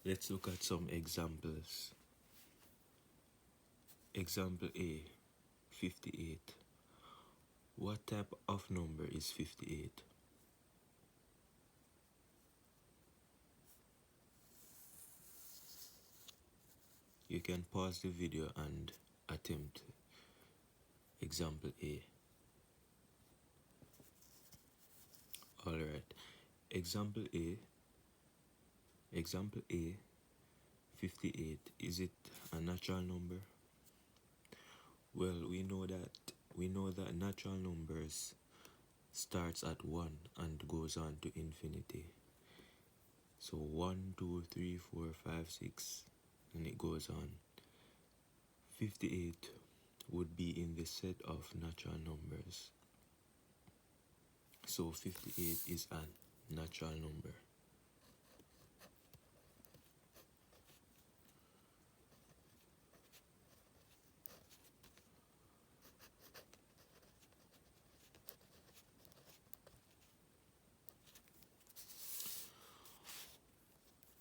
Let's look at some examples. Example A, 58. What type of number is 58? You can pause the video and attempt example A. Alright, example A, example A, 58. Is it a natural number? Well, we know that natural numbers starts at 1 and goes on to infinity. So 1, 2, 3, 4, 5, 6, and it goes on. 58 would be in the set of natural numbers. So 58 is a natural number.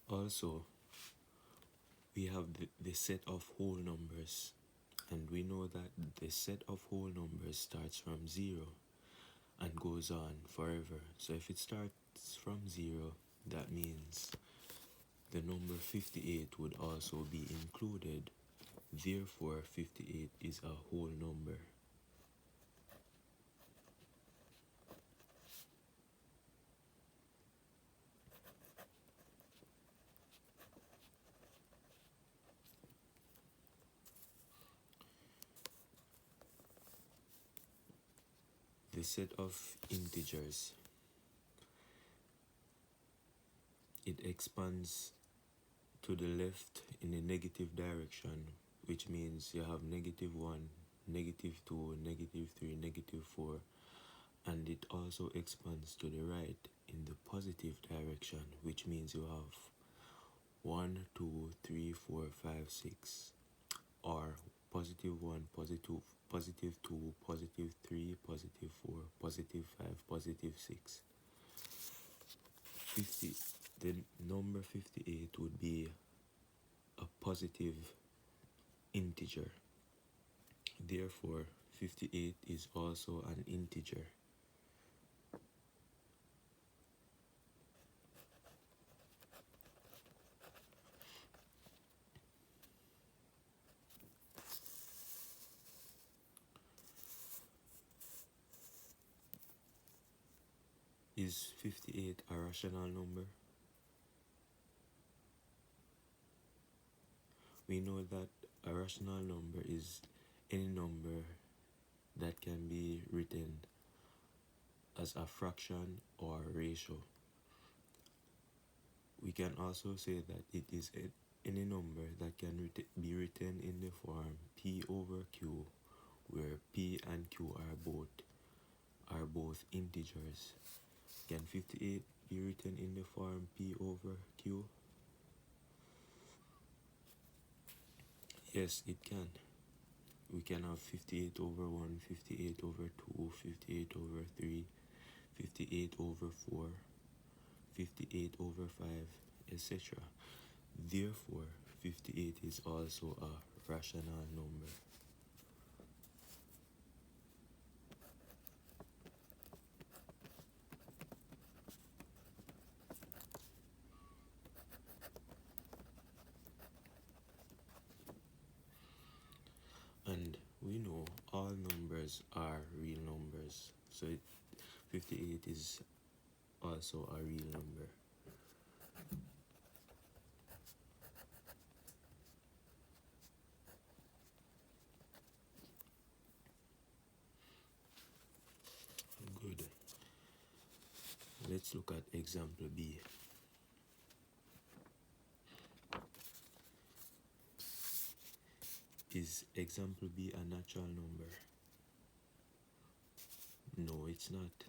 Also, we have the set of whole numbers, and we know that the set of whole numbers starts from 0 and goes on forever. So if it starts from 0, that means the number 58 would also be included. Therefore, 58 is a whole number. The set of integers, it expands to the left in a negative direction, which means you have -1, -2, -3, -4, and it also expands to the right in the positive direction, which means you have 1, 2, 3, 4, 5, 6, or +1, +2, +3, +4, +5, +6. 50, the number 58 would be a positive integer. Therefore, 58 is also an integer. Is 58 a rational number? We know that a rational number is any number that can be written as a fraction or ratio. We can also say that it is any number that can be written in the form P over Q, where P and Q are both integers. Can 58 be written in the form P over Q? Yes, it can. We can have 58 over 1, 58 over 2, 58 over 3, 58 over 4, 58 over 5, etc. Therefore, 58 is also a rational number. And we know all numbers are real numbers, so 58 is also a real number. Good. Let's look at example B. Is example B a natural number? No, it's not.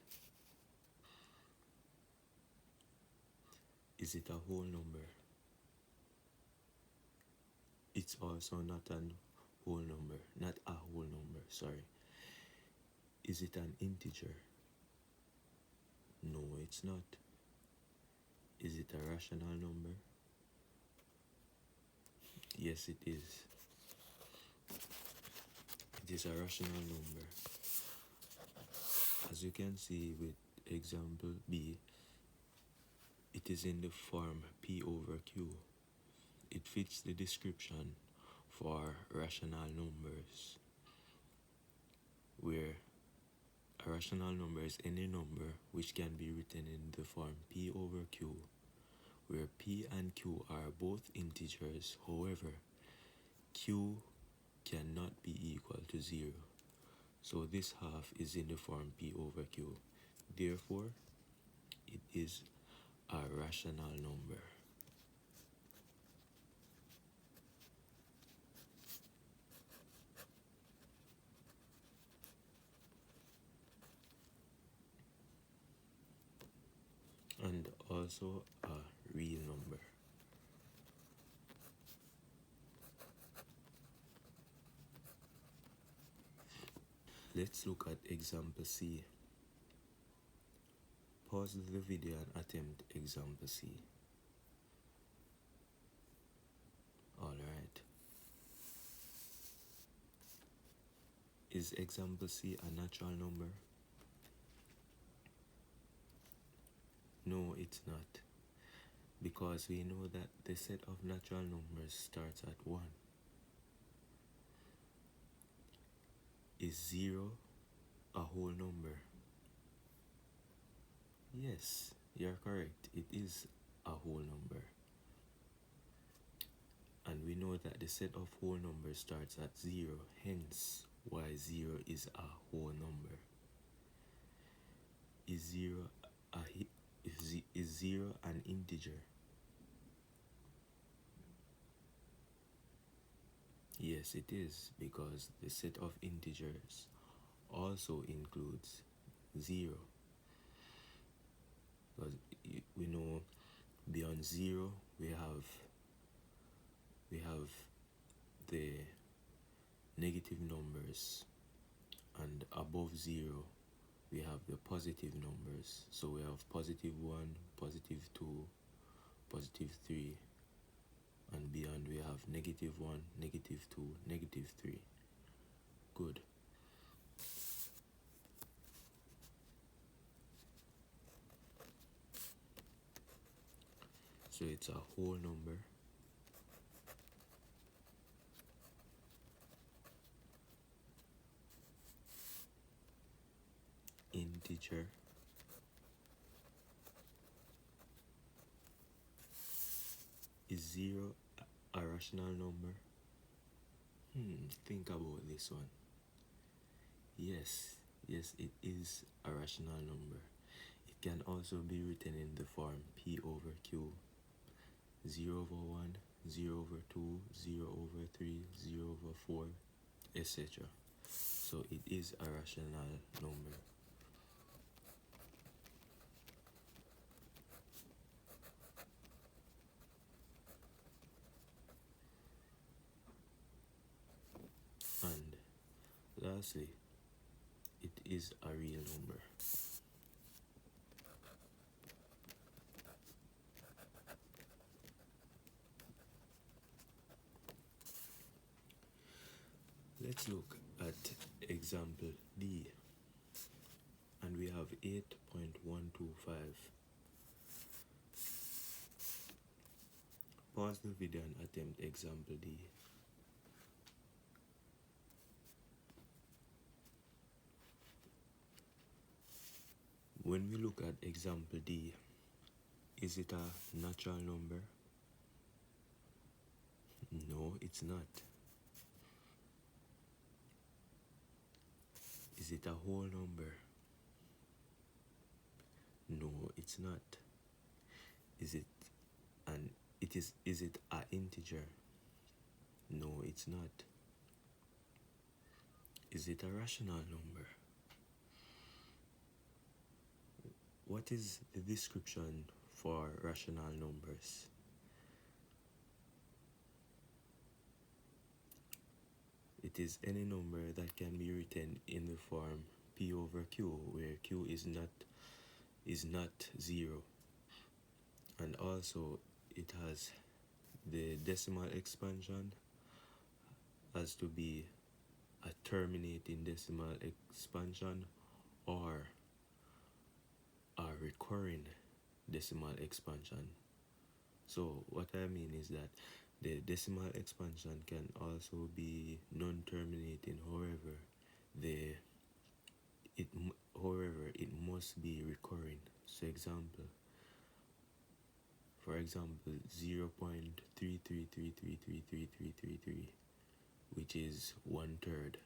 Is it a whole number? It's also not a whole number. Not a whole number, sorry. Is it an integer? No, it's not. Is it a rational number? Yes, it is. It is a rational number. As you can see with example B, it is in the form P over Q. It fits the description for rational numbers, where a rational number is any number which can be written in the form P over Q, where P and Q are both integers. However, Q cannot be equal to 0. So this half is in the form P over Q. Therefore, it is a rational number. And also a real number. Let's look at example C. Pause the video and attempt example C. Alright. Is example C a natural number? No, it's not. Because we know that the set of natural numbers starts at 1. Is 0 a whole number? Yes, you're correct. It is a whole number. And we know that the set of whole numbers starts at 0, hence why 0 is a whole number. Is 0 is 0 an integer? Yes, it is, because the set of integers also includes 0. Because we know beyond 0 we have the negative numbers, and above 0 we have the positive numbers. So we have positive 1, positive 2, positive 3, and beyond we have negative 1, negative 2, negative 3. Good. So it's a whole number. Integer. Is 0 a rational number? Think about this one. Yes, it is a rational number. It can also be written in the form P over Q. 0 over 1, 0 over 2, 0 over 3, 0 over 4, etc. So it is a rational number. And lastly, it is a real number. Let's look at example D, and we have 8.125. Pause the video and attempt example D. When we look at example D, is it a natural number? No, it's not. Is it a whole number? No, it's not. Is it is it an integer? No, it's not. Is it a rational number? What is the description for rational numbers? It is any number that can be written in the form P over Q, where Q is not 0. And also it has The decimal expansion has to be a terminating decimal expansion or a recurring decimal expansion. So what I mean is that the decimal expansion can also be non-terminating. The however it must be recurring. So for example 0.333333333, which is one third,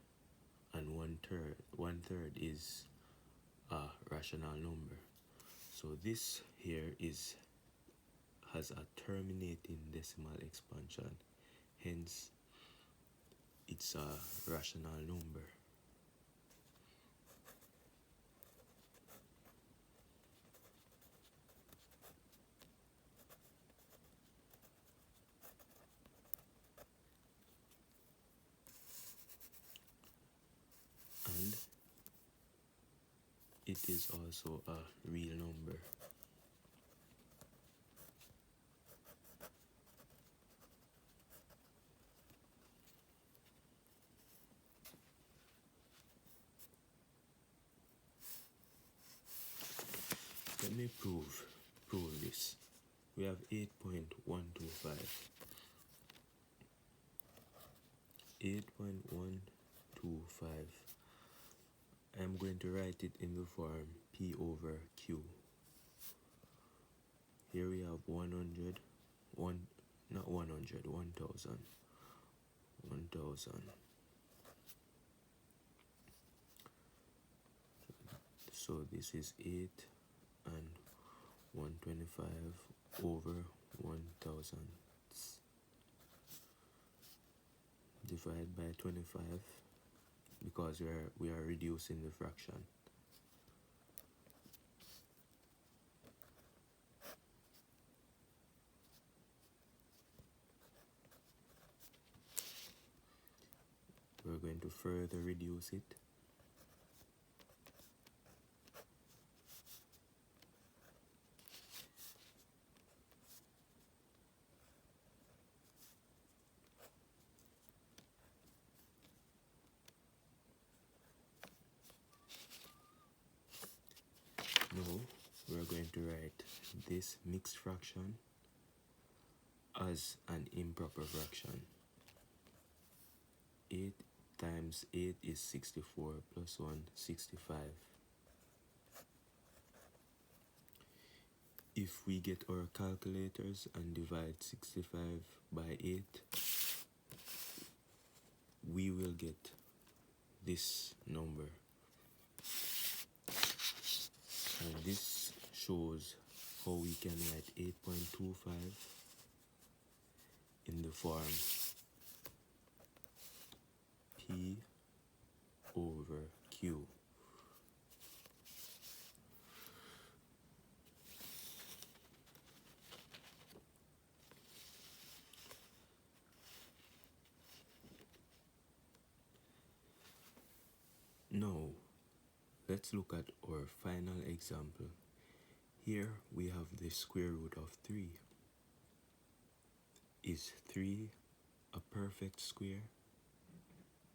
and one third is a rational number. So this here has a terminating decimal expansion, hence it's a rational number. And it is also a real number. Let me prove this. We have 8.125. 8.125. I'm going to write it in the form P over Q. Here we have 100, not 100, 1000. 1000. So this is 8 and 125 over 1000. Divide by 25 because we are reducing the fraction. We're going to further reduce it. Now we're going to write this mixed fraction as an improper fraction. 8 times 8 is 64 plus 1, 65. If we get our calculators and divide 65 by 8, we will get this number. And this shows how we can write 8.25 in the form P over Q. Now, let's look at our final example. Here we have the square root of 3. Is 3 a perfect square?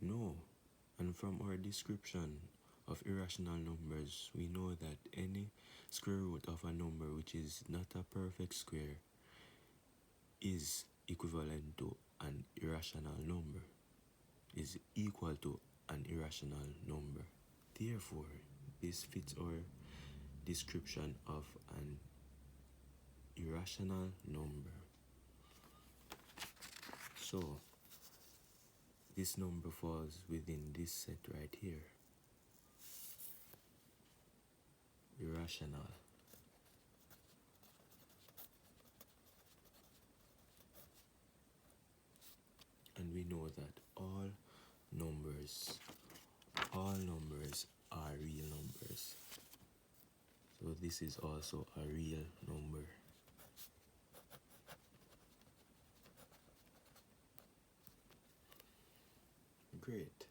No. And from our description of irrational numbers, we know that any square root of a number which is not a perfect square is equivalent to an irrational number, is equal to an irrational number. Therefore, this fits our description of an irrational number. So, this number falls within this set right here. Irrational. And we know that all numbers are real numbers. So this is also a real number. Great.